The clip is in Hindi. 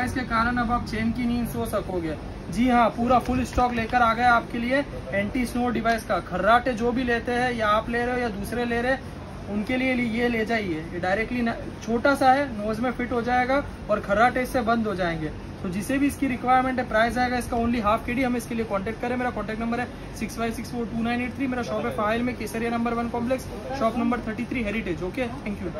प्राइस के कारण अब आप चैन की नींद सो सकोगे। जी हाँ, पूरा फुल स्टॉक लेकर आ गया आपके लिए एंटी स्नो डिवाइस का। खर्राटे जो भी लेते हैं, या आप ले रहे हो या दूसरे ले रहे हैं, उनके लिए ये ले जाइए। ये डायरेक्टली छोटा सा है, नोज में फिट हो जाएगा और खर्राटे इससे बंद हो जाएंगे। तो जिसे भी इसकी रिक्वायरमेंट है, प्राइस आएगा इसका ओनली ½ kg। हम इसके लिए कांटेक्ट करें। मेरा कांटेक्ट नंबर है 65642983। मेरा शॉप है फाइल में, Kesariya number 1 complex, shop number 33 heritage. Okay, thank you.